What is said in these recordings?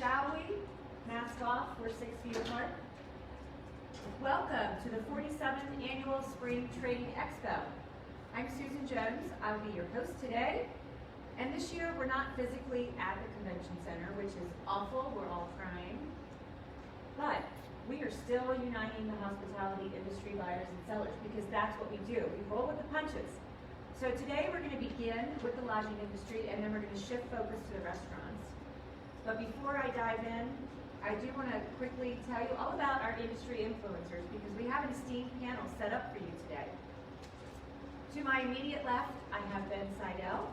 shall we? Mask off, we're 6 feet apart. Welcome to the 47th Annual Spring Trade Expo. I'm Susan Jones, I'll be your host today. And this year we're not physically at the convention center, which is awful, we're all trying. But we are still uniting the hospitality industry buyers and sellers because that's what we do. We roll with the punches. So today we're going to begin with the lodging industry and then we're going to shift focus to the restaurants. But before I dive in, I do want to quickly tell you all about our industry influencers because we have an esteemed panel set up for you today. To my immediate left, I have Ben Seidel.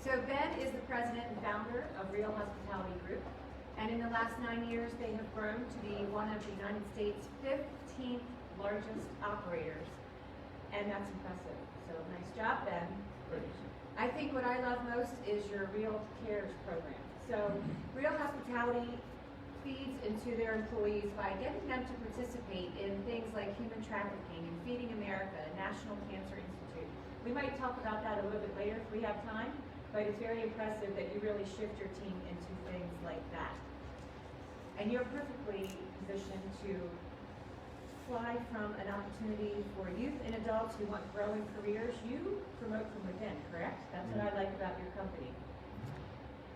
So Ben is the president and founder of Real Hospitality Group. And in the last 9 years, they have grown to be one of the United States' 15th largest operators. And that's impressive. So nice job, Ben. I think what I love most is your Real Cares program. So Real Hospitality feeds into their employees by getting them to participate in things like human trafficking and Feeding America, National Cancer Institute. We might talk about that a little bit later if we have time, but it's very impressive that you really shift your team into things like that. And you're perfectly positioned to fly from an opportunity for youth and adults who want growing careers. You promote from within, correct? That's what I like about your company.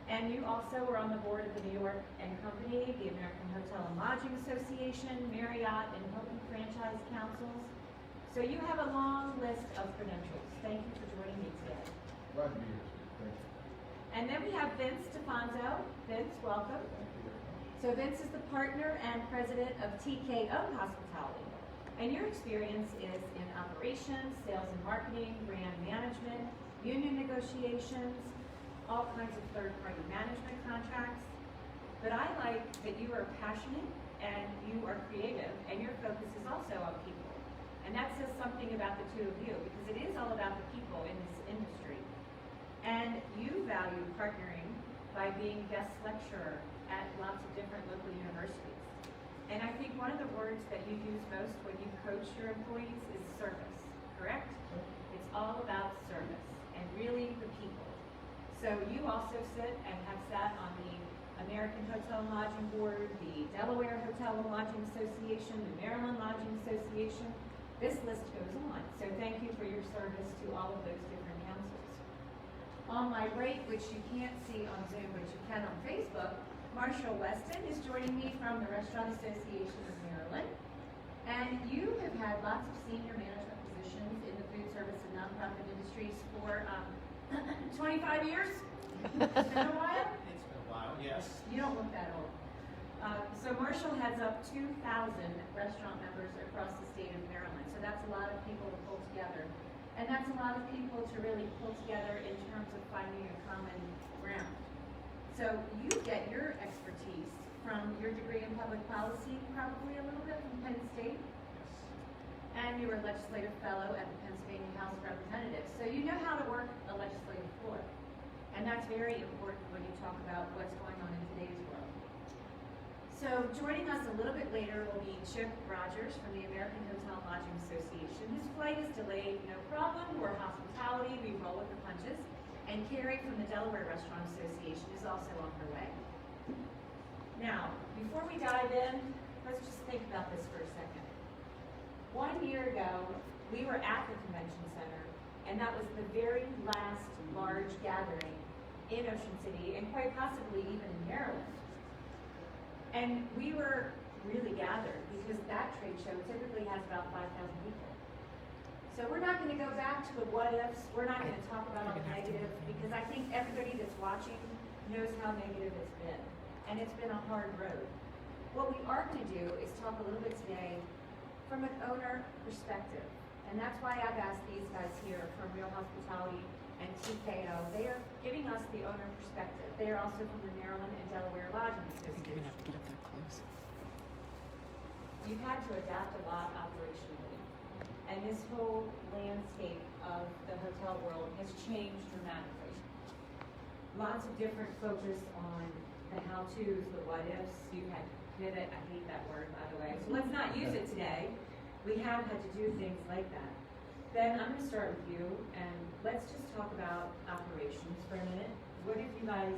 And you also were on the board of the New York & Company, the American Hotel and Lodging Association, Marriott and Hilton Franchise Councils. So you have a long list of credentials. Thank you for joining me today. Glad to be here. Thank you. And then we have Vince Stefanzo. Vince, welcome. Thank you very much. So Vince is the partner and president of TKO Hospitality. And your experience is in operations, sales and marketing, brand management, union negotiations, all kinds of third-party management contracts. But I like that you are passionate and you are creative and your focus is also on people. And that says something about the two of you because it is all about the people in this industry. And you value partnering by being guest lecturer at lots of different local universities. And I think one of the words that you use most when you coach your employees is service, correct? It's all about service and really the people. So you also sit and have sat on the American Hotel and Lodging Board, the Delaware Hotel and Lodging Association, the Maryland Lodging Association. This list goes on. So thank you for your service to all of those different councils. On my right, which you can't see on Zoom, but you can on Facebook, Marshall Weston is joining me from the Restaurant Association of Maryland. And you have had lots of senior management positions in the food service and nonprofit industries for 25 years? It's been a while? It's been a while, yes. You don't look that old. So Marshall heads up 2,000 restaurant members across the state of Maryland. So that's a lot of people to pull together. And that's a lot of people to really pull together in terms of finding a common ground. So you get your expertise from your degree in public policy, probably a little bit from Penn State. And you were a legislative fellow at the Pennsylvania House of Representatives. So you know how to work a legislative floor. And that's very important when you talk about what's going on in today's world. So joining us a little bit later will be Chip Rogers from the American Hotel and Lodging Association. His flight is delayed, no problem. We're hospitality, we roll with the punches. And Carrie from the Delaware Restaurant Association is also on her way. Now, before we dive in, let's just think about this for a second. 1 year ago, we were at the convention center, and that was the very last large gathering in Ocean City, and quite possibly even in Maryland. And we were really gathered because that trade show typically has about 5,000 people. So we're not going to go back to the what ifs, we're not going to talk about all the negative, because I think everybody that's watching knows how negative it's been. And it's been a hard road. What we are going to do is talk a little bit today from an owner perspective. And that's why I've asked these guys here from Real Hospitality and TKO. They are giving us the owner perspective. They are also from the Maryland and Delaware Lodging Association. I think you're going to have to get up there close. You've had to adapt a lot operationally. And this whole landscape of the hotel world has changed dramatically. Lots of different focus on the how-tos, the what-ifs. You've had to pivot. I hate that word, by the way. So let's not use it today. We have had to do things like that. Ben, I'm going to start with you, and let's just talk about operations for a minute. What have you guys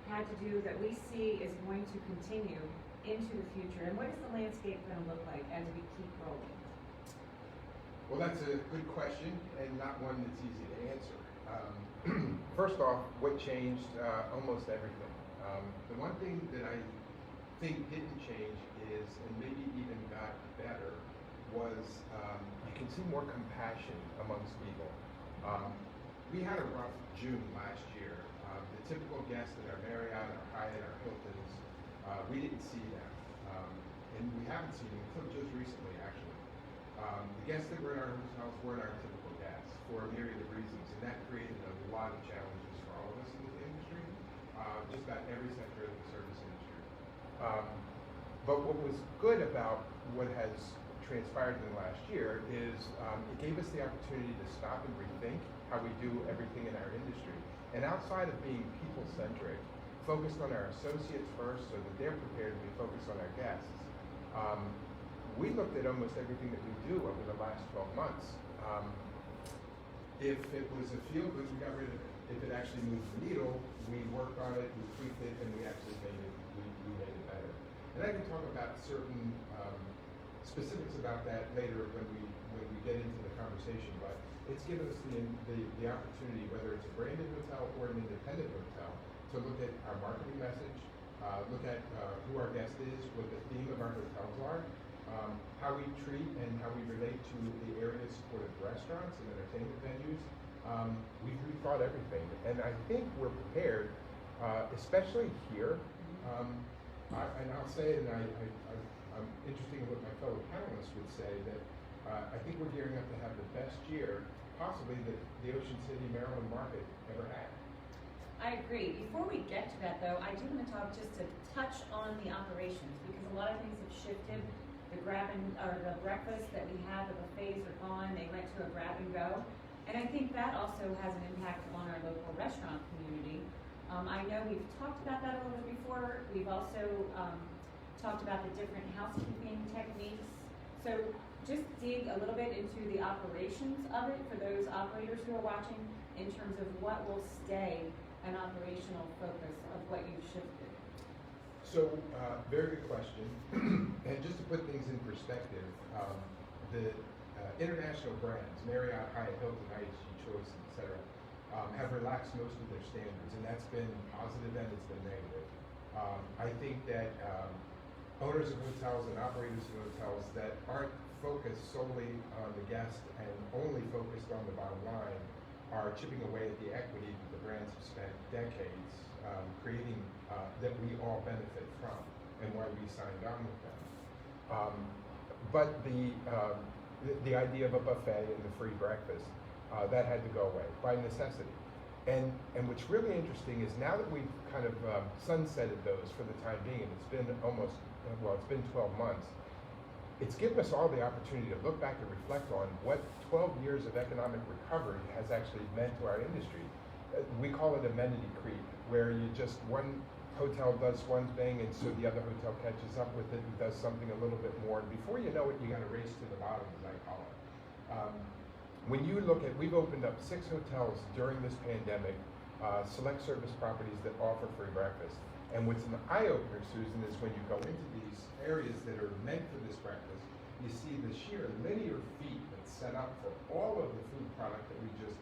had to do that we see is going to continue into the future? And what is the landscape going to look like as we keep rolling? Well, that's a good question and not one that's easy to answer. First off, what changed? Almost everything. The one thing that I think didn't change is, and maybe even got better, was you can see more compassion amongst people. We had a rough June last year. The typical guests at our Marriott, our Hyatt, our Hiltons, we didn't see them. And we haven't seen them until just recently, actually. The guests that were in our hotels weren't our typical guests for a myriad of reasons, and that created a lot of challenges for all of us in this industry, just about every sector of the service industry. But what was good about what has transpired in the last year is it gave us the opportunity to stop and rethink how we do everything in our industry. And outside of being people-centric, focused on our associates first so that they're prepared to be focused on our guests. We looked at almost everything that we do over the last 12 months. If it was a feel good, we got rid of it. If it actually moved the needle, we worked on it, we tweaked it, and we actually made it, we made it better. And I can talk about certain specifics about that later when we get into the conversation, but it's given us the opportunity, whether it's a branded hotel or an independent hotel, to look at our marketing message, look at who our guest is, what the theme of our hotels are, how we treat and how we relate to the areas supported restaurants and entertainment venues. We've rethought everything, and I think we're prepared, especially here. And I'll say it, and I'm interested in what my fellow panelists would say, that I think we're gearing up to have the best year, possibly, that the Ocean City, Maryland market ever had. I agree. Before we get to that, though, I do want to talk just to touch on the operations, because a lot of things have shifted. The the breakfast that we had, the buffets are gone. They went to a grab and go, and I think that also has an impact on our local restaurant community. I know we've talked about that a little bit before. We've also talked about the different housekeeping techniques. So just dig a little bit into the operations of it for those operators who are watching, in terms of what will stay an operational focus of what you've shifted. So, very good question. And just to put things in perspective, the international brands, Marriott, Hyatt, Hilton, IHG, Choice, etc., have relaxed most of their standards, and that's been positive and it's been negative. I think that owners of hotels and operators of hotels that aren't focused solely on the guest and only focused on the bottom line are chipping away at the equity that the brands have spent decades creating, that we all benefit from, and why we signed on with them. But the idea of a buffet and the free breakfast, that had to go away by necessity. And what's really interesting is now that we've kind of sunsetted those for the time being, and it's been almost, it's been 12 months, it's given us all the opportunity to look back and reflect on what 12 years of economic recovery has actually meant to our industry. We call it amenity creep, where one hotel does one thing, and so the other hotel catches up with it and does something a little bit more. And before you know it, you got to race to the bottom, as I call it. When you look at, we've opened up 6 hotels during this pandemic, select service properties that offer free breakfast. And what's an eye-opener, Susan, is when you go into these areas that are meant for this breakfast, you see the sheer linear feet that's set up for all of the food product that we just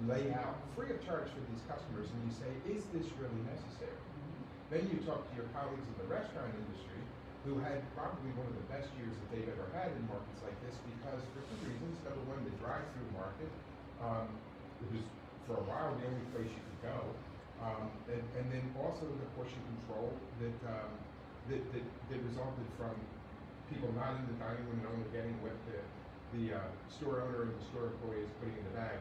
lay out free of charge for these customers, and you say, is this really necessary? Then you talk to your colleagues in the restaurant industry who had probably one of the best years that they've ever had in markets like this, because for 2 reasons. Number one, the drive-through market, it was for a while the only place you could go. And then also the portion control that resulted from people not in the dining room and only getting what the store owner and the store employee is putting in the bag.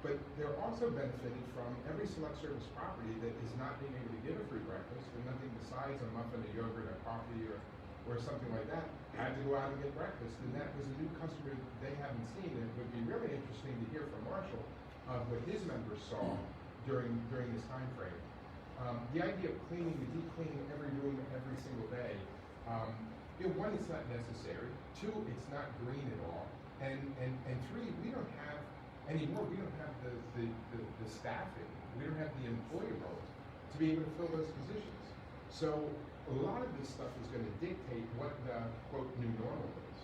But they're also benefited from every select service property that is not being able to give a free breakfast for nothing besides a muffin, a yogurt, a coffee, or something like that, had to go out and get breakfast. And that was a new customer they haven't seen. It would be really interesting to hear from Marshall what his members saw during this time frame. The idea of cleaning and deep cleaning every room every single day, one, it's not necessary. 2, it's not green at all. And 3, we don't have the staffing, we don't have the employee roles to to be able to fill those positions. So a lot of this stuff is going to dictate what the quote new normal is.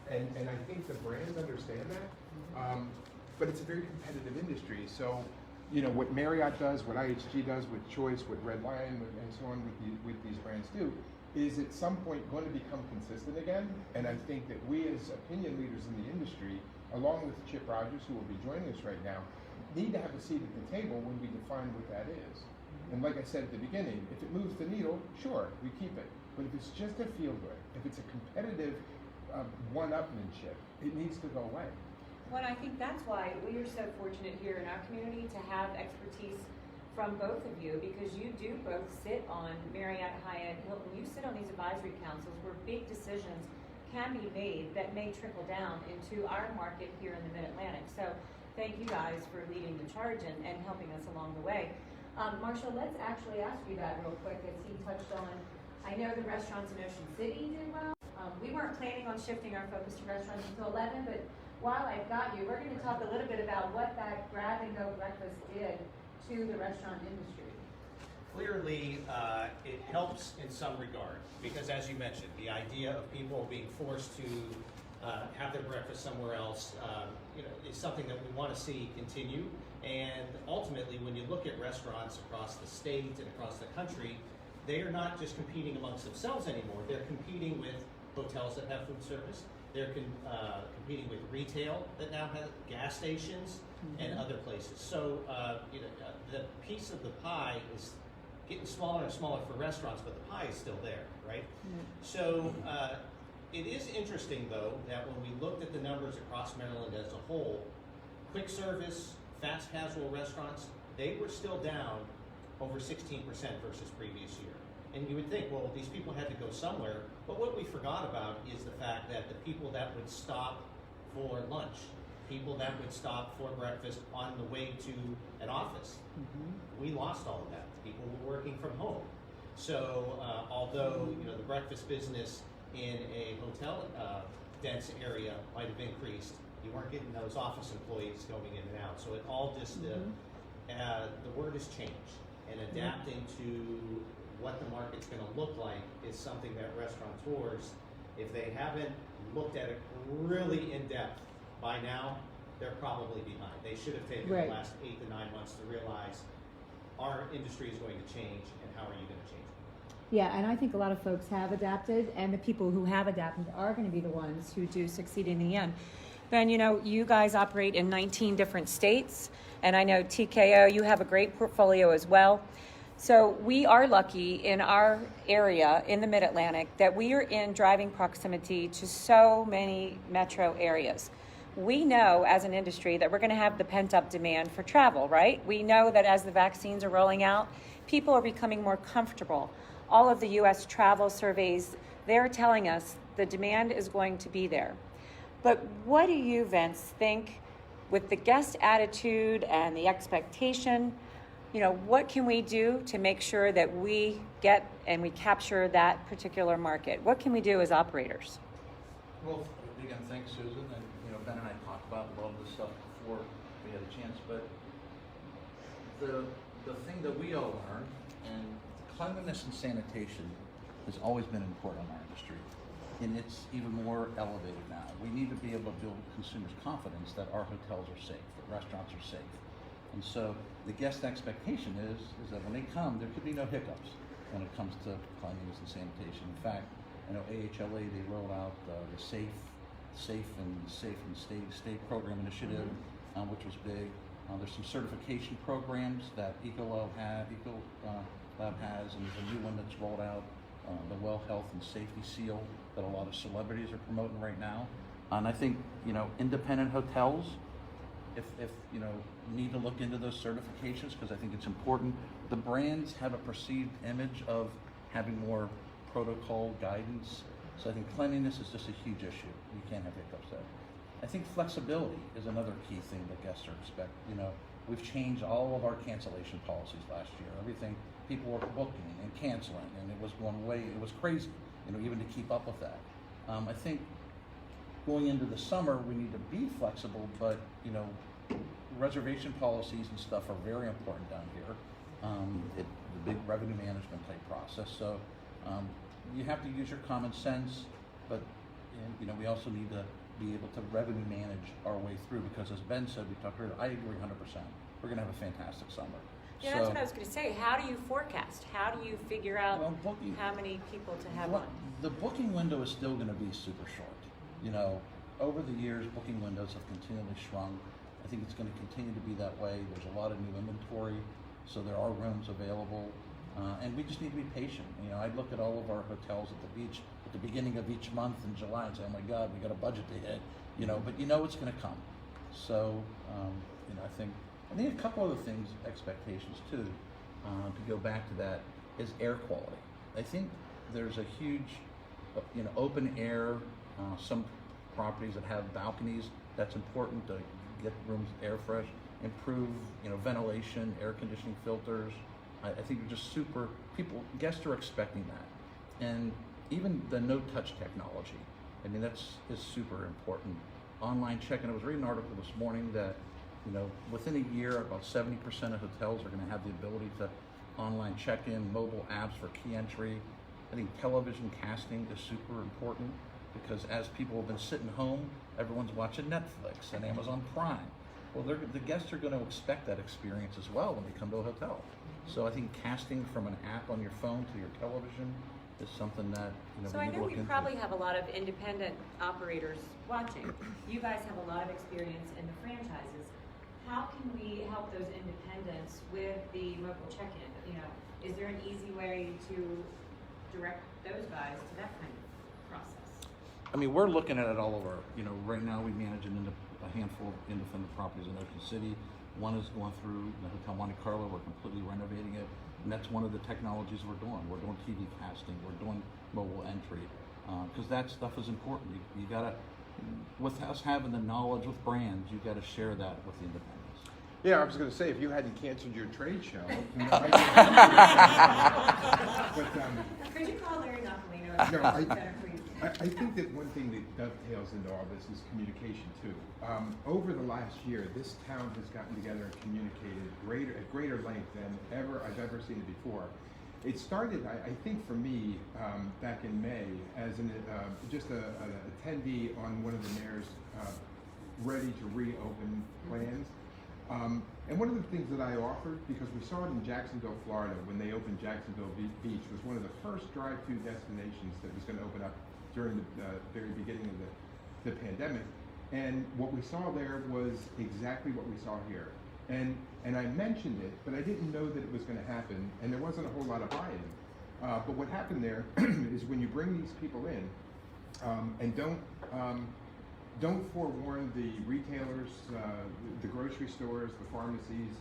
And I think the brands understand that, but it's a very competitive industry. So, you know, what Marriott does, what IHG does with Choice, what Red Lion, and so on with these brands do, is at some point going to become consistent again. And I think that we as opinion leaders in the industry, along with Chip Rogers, who will be joining us right now, need to have a seat at the table when we define what that is. And like I said at the beginning, if it moves the needle, sure, we keep it. But if it's just a feel good, if it's a competitive one-upmanship, it needs to go away. Well, I think that's why we are so fortunate here in our community to have expertise from both of you, because you do both sit on Marriott, Hyatt, Hilton. You sit on these advisory councils where big decisions can be made that may trickle down into our market here in the Mid-Atlantic. So thank you guys for leading the charge and helping us along the way. Marshall, let's actually ask you that real quick, as he touched on. I know the restaurants in Ocean City did well. We weren't planning on shifting our focus to restaurants until 11, but while I've got you, we're going to talk a little bit about what that grab-and-go breakfast did to the restaurant industry. Clearly, it helps in some regard, because as you mentioned, the idea of people being forced to have their breakfast somewhere else, is something that we want to see continue. And ultimately, when you look at restaurants across the state and across the country, they are not just competing amongst themselves anymore. They're competing with hotels that have food service. They're competing with retail that now has gas stations and other places. So the piece of the pie is getting smaller and smaller for restaurants, but the pie is still there, right? So it is interesting, though, that when we looked at the numbers across Maryland as a whole, quick service, fast casual restaurants, they were still down over 16% versus previous year. And you would think, well, these people had to go somewhere, but what we forgot about is the fact that the people that would stop for lunch, people that would stop for breakfast on the way to an office, we lost all of that. People were working from home. So although the breakfast business in a hotel dense area might have increased, you weren't getting those office employees going in and out. So it all just, the word has changed, and adapting to what the market's going to look like is something that restaurateurs, if they haven't looked at it really in depth by now, they're probably behind. They should have taken the last 8 to 9 months to realize our industry is going to change, and how are you going to change it? Yeah, and I think a lot of folks have adapted, and the people who have adapted are going to be the ones who do succeed in the end. Ben, you guys operate in 19 different states, and I know TKO, you have a great portfolio as well. So we are lucky in our area in the Mid-Atlantic that we are in driving proximity to so many metro areas. We know as an industry that we're going to have the pent-up demand for travel, right? We know that as the vaccines are rolling out, people are becoming more comfortable. All of the U.S. travel surveys, they're telling us the demand is going to be there. But what do you, Vince, think with the guest attitude and the expectation? What can we do to make sure that we get and we capture that particular market? What can we do as operators? Well, again, thanks, Susan. And Ben and I talked about a lot of this stuff before we had a chance. But the thing that we all learned, and cleanliness and sanitation has always been important in our industry, and it's even more elevated now. We need to be able to build consumers' confidence that our hotels are safe, that restaurants are safe. And so the guest expectation is that when they come, there could be no hiccups when it comes to cleanliness and sanitation. In fact, AHLA, they rolled out the Safe and State Program Initiative, which was big. There's some certification programs that Ecolab has, and there's a new one that's rolled out, the Well Health and Safety Seal that a lot of celebrities are promoting right now. And I think, independent hotels, if need to look into those certifications, because I think it's important. The brands have a perceived image of having more protocol guidance, so I think cleanliness is just a huge issue. You can't have hiccups there. I think flexibility is another key thing that guests are expect. We've changed all of our cancellation policies last year. Everything, people were booking and canceling, and it was going away. It was crazy, even to keep up with that. I think going into the summer, we need to be flexible, but reservation policies and stuff are very important down here. It's a big revenue management type process. So you have to use your common sense, but we also need to be able to revenue manage our way through, because as Ben said, we talked earlier, I agree 100%. We're going to have a fantastic summer. Yeah, that's what I was going to say. How do you forecast? How do you figure out how many people to have on? The booking window is still going to be super short. Over the years, booking windows have continually shrunk. I think it's going to continue to be that way. There's a lot of new inventory, so there are rooms available, and we just need to be patient. I look at all of our hotels at the beach at the beginning of each month in July and say, "Oh my God, we got a budget to hit," but it's going to come. So, I think a couple other things, expectations too, to go back to that, is air quality. I think there's a huge, open air, some properties that have balconies, that's important to get rooms air fresh, improve, ventilation, air conditioning filters. I think they're just guests are expecting that. And even the no-touch technology, is super important. Online check-in, I was reading an article this morning that within a year, about 70% of hotels are going to have the ability to online check-in, mobile apps for key entry. I think television casting is super important, because as people have been sitting home, everyone's watching Netflix and Amazon Prime. Well, the guests are going to expect that experience as well when they come to a hotel. So I think casting from an app on your phone to your television is something that So we I need to know look we into. probably have a lot of independent operators watching. You guys have a lot of experience in the franchises. How can we help those independents with the mobile check-in? Is there an easy way to direct those guys to that kind of process? We're looking at it all over. Right now we manage a handful of independent properties in Ocean City. One is going through the Hotel Monte Carlo. We're completely renovating it, and that's one of the technologies we're doing. We're doing TV casting. We're doing mobile entry, because that stuff is important. You gotta, with us having the knowledge with brands, you gotta share that with the independents. Yeah, I was going to say, if you hadn't canceled your trade show, Could you call Larry Napolino? No, I think that one thing that dovetails into all this is communication too. Over the last year, this town has gotten together and communicated at greater length than I've ever seen it before. It started, I think, for me back in May as just an attendee on one of the mayor's ready to reopen plans. And one of the things that I offered, because we saw it in Jacksonville, Florida, when they opened Jacksonville Beach, was one of the first drive-through destinations that was going to open up during the very beginning of the pandemic. And what we saw there was exactly what we saw here. And I mentioned it, but I didn't know that it was going to happen, and there wasn't a whole lot of buy-in. But what happened there is when you bring these people in and don't forewarn the retailers, the grocery stores, the pharmacies,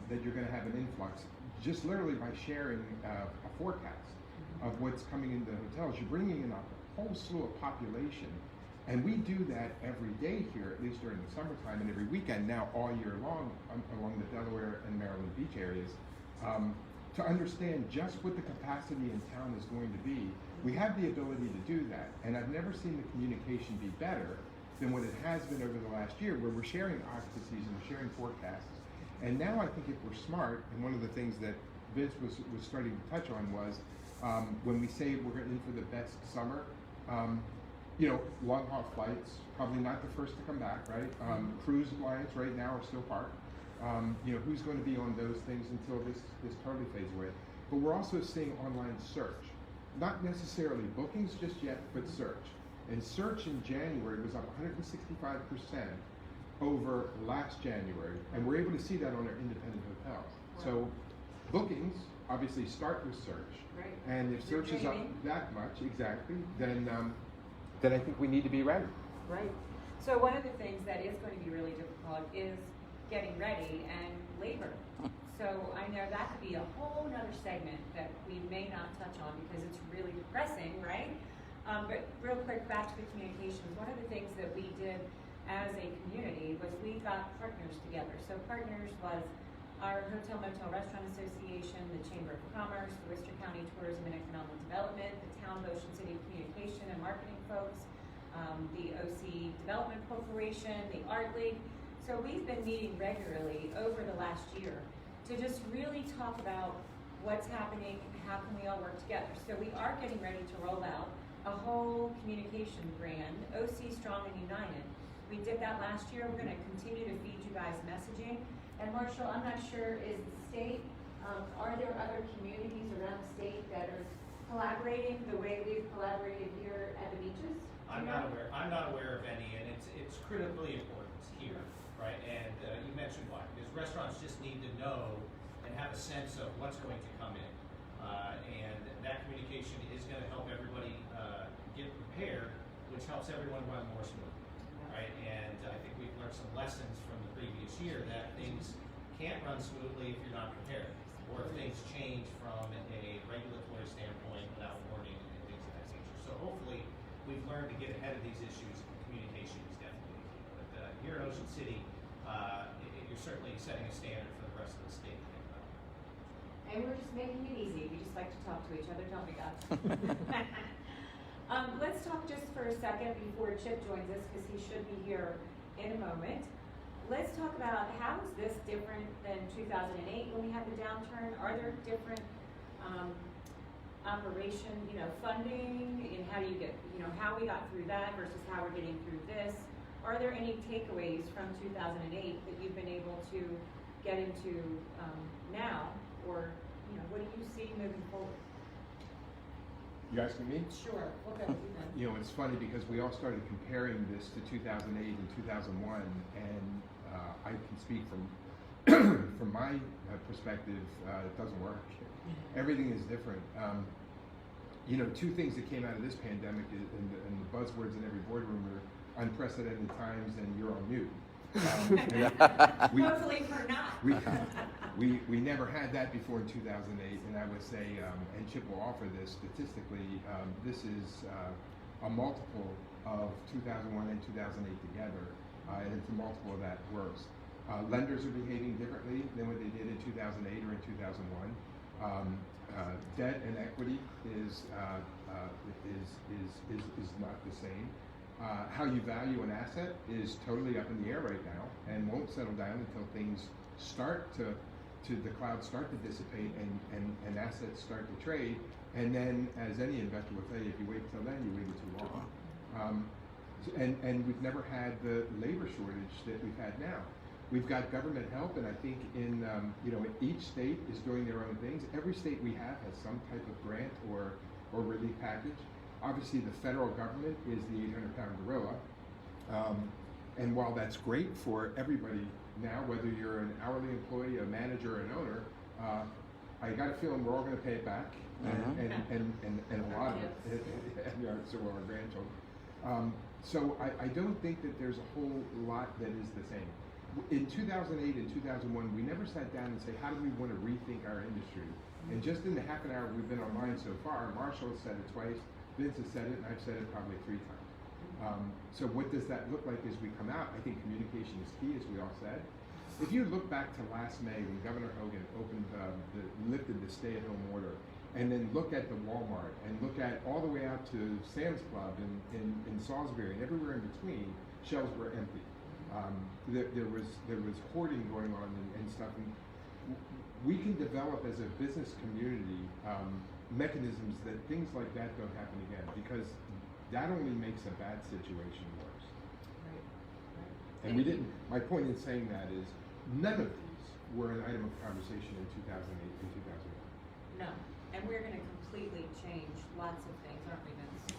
that you're going to have an influx. Just literally by sharing a forecast of what's coming into the hotels, you're bringing in a whole slew of population. And we do that every day here, at least during the summertime, and every weekend now all year long along the Delaware and Maryland beach areas, to understand just what the capacity in town is going to be. We have the ability to do that, and I've never seen the communication be better than what it has been over the last year, where we're sharing occupancies and we're sharing forecasts. And now I think if we're smart, and one of the things that Vince was starting to touch on was, when we say we're in for the best summer, long haul flights, probably not the first to come back, right? Cruise lines right now are still parked. Who's going to be on those things until this totally fades away? But we're also seeing online search. Not necessarily bookings just yet, but search. And search in January was up 165% over last January, and we're able to see that on our independent hotels. Wow. So bookings obviously start with search, right. And if search is up that much, exactly, then I think we need to be ready. Right. So one of the things that is going to be really difficult is getting ready and labor. So I know that could be a whole nother segment that we may not touch on because it's really depressing, right? But real quick, back to the communications. One of the things that we did as a community was we got partners together. So partners was our Hotel Motel Restaurant Association, the Chamber of Commerce, the Worcester County Tourism and Economic Development, the Town of Ocean City Communication and Marketing folks, the OC Development Corporation, the Art League. So we've been meeting regularly over the last year to just really talk about what's happening, how can we all work together. So we are getting ready to roll out a whole communication brand, OC Strong and United. We did that last year. We're going to continue to feed you guys messaging. And Marshall, I'm not sure, is the state, are there other communities around the state that are collaborating the way we've collaborated here at the beaches? I'm not aware of any, and it's critically important here, right? And you mentioned why, because restaurants just need to know and have a sense of what's going to come in. And that communication is going to help everybody get prepared, which helps everyone run more smoothly, right? And I think we've learned some lessons from the previous year that things can't run smoothly if you're not prepared, or if things change from a regulatory standpoint without warning and things of that nature. So hopefully we've learned to get ahead of these issues, and communication is definitely key. But here in Ocean City, you're certainly setting a standard for the rest of the state to think about. And we're just making it easy. We just like to talk to each other, don't we, guys? Let's talk just for a second before Chip joins us, because he should be here in a moment. Let's talk about how is this different than 2008 when we had the downturn? Are there different operation, funding, and how do you get, how we got through that versus how we're getting through this? Are there any takeaways from 2008 that you've been able to get into now, or what do you see moving forward? You asking me? Sure, we'll go with you then. It's funny because we all started comparing this to 2008 and 2001, and I can speak from my perspective. It doesn't work. Everything is different. Two things that came out of this pandemic and the buzzwords in every boardroom are unprecedented times and you're on mute. Hopefully we're not. We never had that before in 2008, and I would say, and Chip will offer this statistically, this is a multiple of 2001 and 2008 together, and it's a multiple of that worse. Lenders are behaving differently than what they did in 2008 or in 2001. Debt and equity is not the same. How you value an asset is totally up in the air right now and won't settle down until things start to the clouds start to dissipate and assets start to trade. And then, as any investor will tell you, if you wait till then, you waited too long. And we've never had the labor shortage that we've had now. We've got government help, and I think in each state is doing their own things. Every state we have has some type of grant or relief package. Obviously, the federal government is the 800-pound gorilla, and while that's great for everybody now, whether you're an hourly employee, a manager, or an owner, I got a feeling we're all going to pay it back, and a lot of it, and so will our grandchildren. So I don't think that there's a whole lot that is the same. In 2008 and 2001, we never sat down and say, how do we want to rethink our industry? And just in the half an hour we've been online so far, Marshall has said it twice, Vince has said it, and I've said it probably 3 times. So what does that look like as we come out? I think communication is key, as we all said. If you look back to last May when Governor Hogan lifted the stay-at-home order, and then look at the Walmart, and look at all the way out to Sam's Club in Salisbury, and everywhere in between, shelves were empty. There was hoarding going on and stuff. And we can develop as a business community mechanisms that things like that don't happen again, because that only makes a bad situation worse. Right. And we didn't. My point in saying that is none of these were an item of conversation in 2008 and 2001. No, and we're going to completely change lots of things, aren't we, Vince?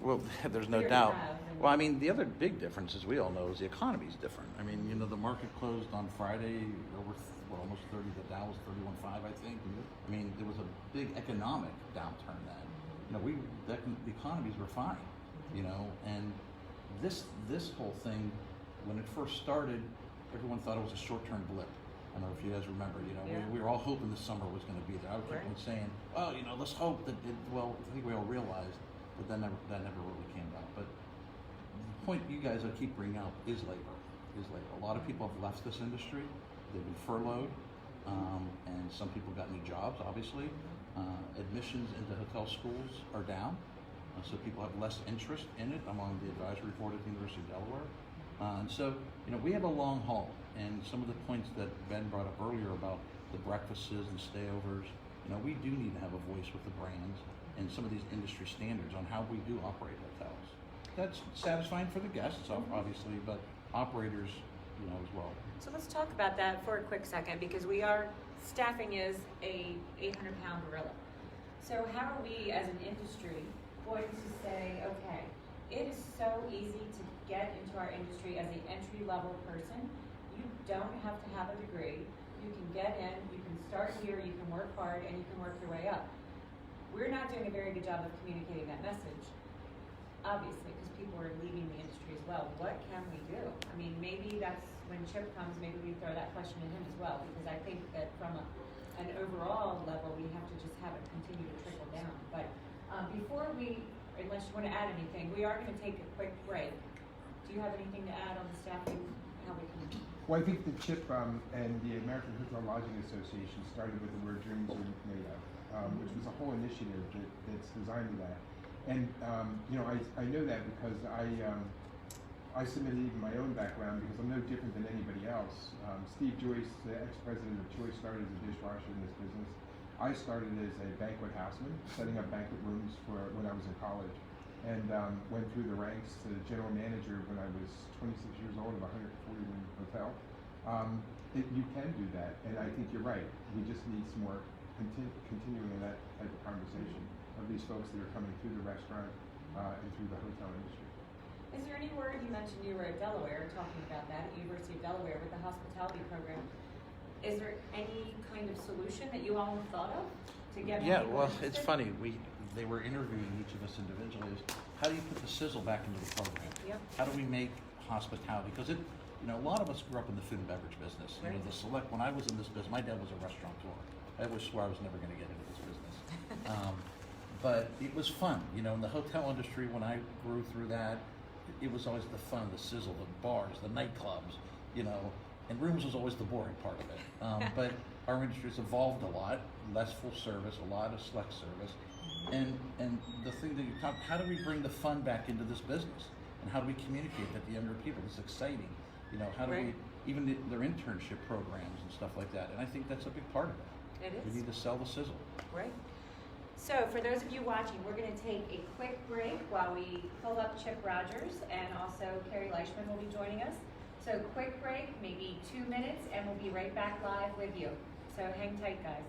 Well, there's no doubt. Well, I mean, the other big difference, as we all know, is the economy is different. I mean, the market closed on Friday over almost 30. The Dow was 31.5, I think. I mean, there was a big economic downturn then. The economies were fine. And this whole thing, when it first started, everyone thought it was a short-term blip. I don't know if you guys remember. We were all hoping the summer was going to be there. I kept on saying, "Oh, let's hope that." Well, I think we all realized. But that never really came out. But the point you guys keep bringing out is labor. A lot of people have left this industry. They've been furloughed, and some people got new jobs, obviously. Admissions into hotel schools are down, so people have less interest in it among the advisory board at the University of Delaware. And so, we have a long haul. And some of the points that Ben brought up earlier about the breakfasts and stayovers. You know, we do need to have a voice with the brands and some of these industry standards on how we do operate hotels. That's satisfying for the guests, obviously, but operators, you know, as well. So let's talk about that for a quick second, because staffing is a 800-pound gorilla. So how are we as an industry going to say, okay, it is so easy to get into our industry as an entry-level person. You don't have to have a degree. You can get in, you can start here, you can work hard, and you can work your way up. We're not doing a very good job of communicating that message, obviously, because people are leaving the industry as well. What can we do? I mean, maybe that's when Chip comes, maybe we throw that question to him as well, because I think that from an overall level, we have to just have it continue to trickle down. But before unless you want to add anything, we are going to take a quick break. Do you have anything to add on the staffing, how we can? Well, I think the CHIP and the American Hotel Lodging Association started with the word dreams are made of, which was a whole initiative that's designed to that. And you know, I know that because I submitted even my own background because I'm no different than anybody else. Steve Joyce, the ex-president of Choice, started as a dishwasher in this business. I started as a banquet houseman, setting up banquet rooms when I was in college, and went through the ranks to general manager when I was 26 years old of a 140-room hotel. You can do that, and I think you're right. We just need some more continuing that type of conversation of these folks that are coming through the restaurant and through the hotel industry. Is there any word, you mentioned you were at Delaware, talking about that at University of Delaware with the hospitality program. Is there any kind of solution that you all have thought of to get more people It's interested? funny. They were interviewing each of us individually. How do you put the sizzle back into the program? Yep. How do we make hospitality? Because you know, a lot of us grew up in the food and beverage business. You know, Right. when I was in this business, my dad was a restaurateur. I always swore I was never going to get into this business. But it was fun, you know, in the hotel industry, when I grew through that, it was always the fun, the sizzle, the bars, the nightclubs, you know, and rooms was always the boring part of it. But our industry's evolved a lot, less full service, a lot of select service. And the thing that you talk, how do we bring the fun back into this business? And how do we communicate that to younger people? It's exciting. You know, how do Right. we, even their internship programs and stuff like that. And I think that's a big part of it. It We is. need to sell the sizzle. Right. So for those of you watching, we're going to take a quick break while we pull up Chip Rogers, and also Carrie Leishman will be joining us. So quick break, maybe 2 minutes, and we'll be right back live with you. So hang tight, guys.